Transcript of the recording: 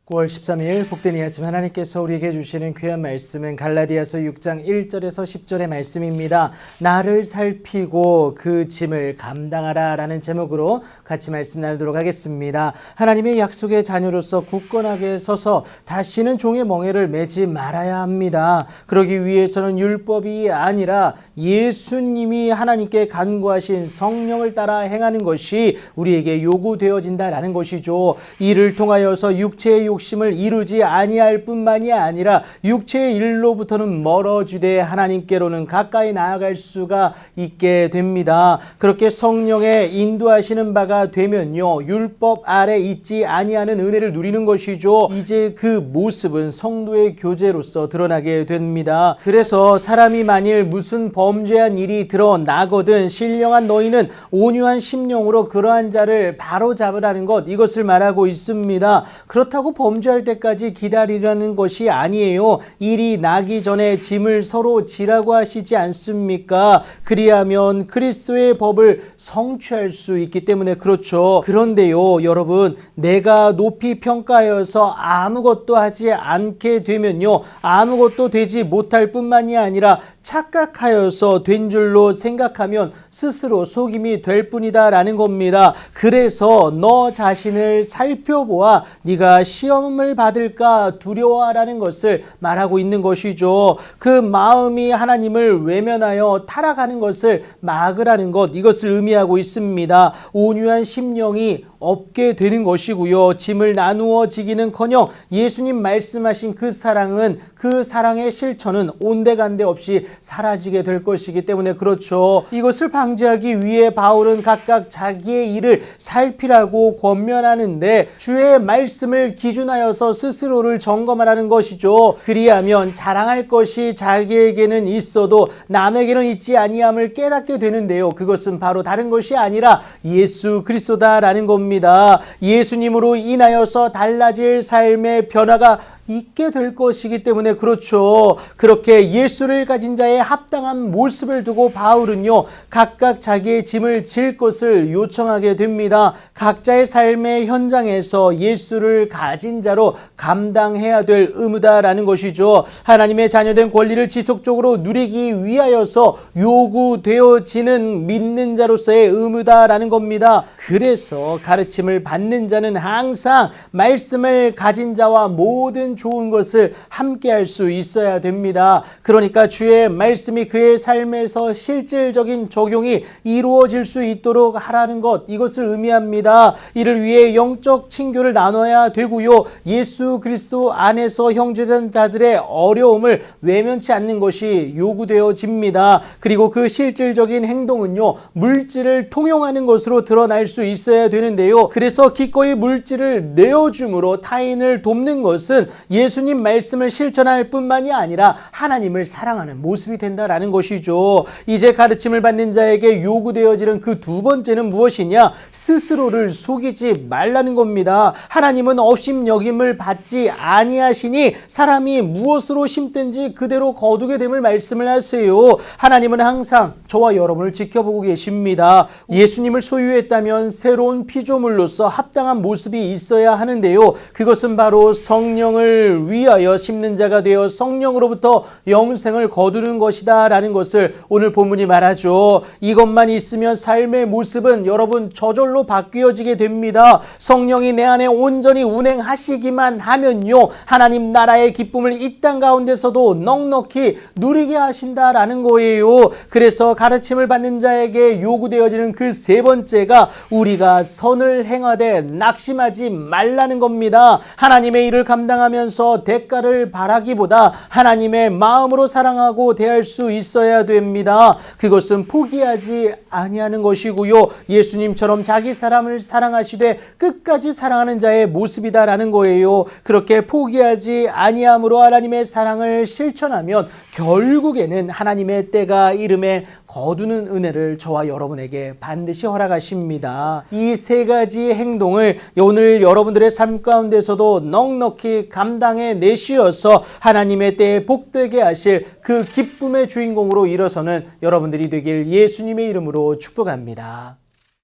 9월 13일 복된 이 아침 하나님께서 우리에게 주시는 귀한 말씀은 갈라디아서 6장 1절에서 10절의 말씀입니다. 나를 살피고 그 짐을 감당하라 라는 제목으로 같이 말씀 나누도록 하겠습니다. 하나님의 약속의 자녀로서 굳건하게 서서 다시는 종의 멍에를 매지 말아야 합니다. 그러기 위해서는 율법이 아니라 예수님이 하나님께 간구하신 성령을 따라 행하는 것이 우리에게 요구되어진다라는 것이죠. 이를 통하여서 육체의 욕심을 이루지 아니할 뿐만이 아니라 육체의 일로부터는 멀어지되 하나님께로는 가까이 나아갈 수가 있게 됩니다. 그렇게 성령의 인도하시는 바가 되면요, 율법 아래 있지 아니하는 은혜를 누리는 것이죠. 이제 그 모습은 성도의 교제로서 드러나게 됩니다. 그래서 사람이 만일 무슨 범죄한 일이 드러나거든 신령한 너희는 온유한 심령으로 그러한 자를 바로잡으라는 것, 이것을 말하고 있습니다. 그렇다고 범죄할 때까지 기다리라는 것이 아니에요. 일이 나기 전에 짐을 서로 지라고 하시지 않습니까? 그리하면 그리스도의 법을 성취할 수 있기 때문에 그렇죠. 그런데요, 여러분, 내가 높이 평가하여서 아무것도 하지 않게 되면요, 아무것도 되지 못할 뿐만이 아니라 착각하여서 된 줄로 생각하면 스스로 속임이 될 뿐이다 라는 겁니다. 그래서 너 자신을 살펴보아 네가 시험을 받을까 두려워하라는 것을 말하고 있는 것이죠. 그 마음이 하나님을 외면하여 타락하는 것을 막으라는 것, 이것을 의미하고 있습니다. 온유한 심령이 없게 되는 것이고요. 짐을 나누어 지기는커녕 예수님 말씀하신 그 사랑은, 그 사랑의 실천은 온데간데 없이 사라지게 될 것이기 때문에 그렇죠. 이것을 방지하기 위해 바울은 각각 자기의 일을 살피라고 권면하는데 주의 말씀을 기준하여서 스스로를 점검하라는 것이죠. 그리하면 자랑할 것이 자기에게는 있어도 남에게는 있지 아니함을 깨닫게 되는데요, 그것은 바로 다른 것이 아니라 예수 그리스도다라는 겁니다. 예수님으로 인하여서 달라질 삶의 변화가 있게 될 것이기 때문에 그렇죠. 그렇게 예수를 가진 자의 합당한 모습을 두고 바울은요, 각각 자기의 짐을 질 것을 요청하게 됩니다. 각자의 삶의 현장에서 예수를 가진 자로 감당해야 될 의무다라는 것이죠. 하나님의 자녀된 권리를 지속적으로 누리기 위하여서 요구되어지는 믿는 자로서의 의무다라는 겁니다. 그래서 가르침을 받는 자는 항상 말씀을 가진 자와 모든 좋은 것을 함께 할 수 있어야 됩니다. 그러니까 주의 말씀이 그의 삶에서 실질적인 적용이 이루어질 수 있도록 하라는 것, 이것을 의미합니다. 이를 위해 영적 친교를 나눠야 되고요, 예수 그리스도 안에서 형제된 자들의 어려움을 외면치 않는 것이 요구되어집니다. 그리고 그 실질적인 행동은요, 물질을 통용하는 것으로 드러날 수 있어야 되는데요, 그래서 기꺼이 물질을 내어줌으로 타인을 돕는 것은 예수님 말씀을 실천할 뿐만이 아니라 하나님을 사랑하는 모습이 된다라는 것이죠. 이제 가르침을 받는 자에게 요구되어지는 그 두 번째는 무엇이냐? 스스로를 속이지 말라는 겁니다. 하나님은 업심여김을 받지 아니하시니 사람이 무엇으로 심든지 그대로 거두게 됨을 말씀을 하세요. 하나님은 항상 저와 여러분을 지켜보고 계십니다. 예수님을 소유했다면 새로운 피조물로서 합당한 모습이 있어야 하는데요, 그것은 바로 성령을 위하여 심는 자가 되어 성령으로부터 영생을 거두는 것이다 라는 것을 오늘 본문이 말하죠. 이것만 있으면 삶의 모습은 여러분 저절로 바뀌어지게 됩니다. 성령이 내 안에 온전히 운행하시기만 하면요, 하나님 나라의 기쁨을 이 땅 가운데서도 넉넉히 누리게 하신다라는 거예요. 그래서 가르침을 받는 자에게 요구되어지는 그 세 번째가 우리가 선을 행하되 낙심하지 말라는 겁니다. 하나님의 일을 감당하면서 대가를 바라기보다 하나님의 마음으로 사랑하고 대할 수 있어야 됩니다. 그것은 포기하지 아니하는 것이고요, 예수님처럼 자기 사람을 사랑하시되 끝까지 사랑하는 자의 모습이다라는 거예요. 그렇게 포기하지 아니함으로 하나님의 사랑을 실천하면 결국에는 하나님의 때가 이름에 거두는 은혜를 저와 여러분에게 반드시 허락하십니다. 이 세 가지 행동을 오늘 여러분들의 삶 가운데서도 넉넉히 감당해 내시어서 하나님의 때에 복되게 하실 그 기쁨의 주인공으로 일어서는 여러분들이 되길 예수님의 이름으로 축복합니다.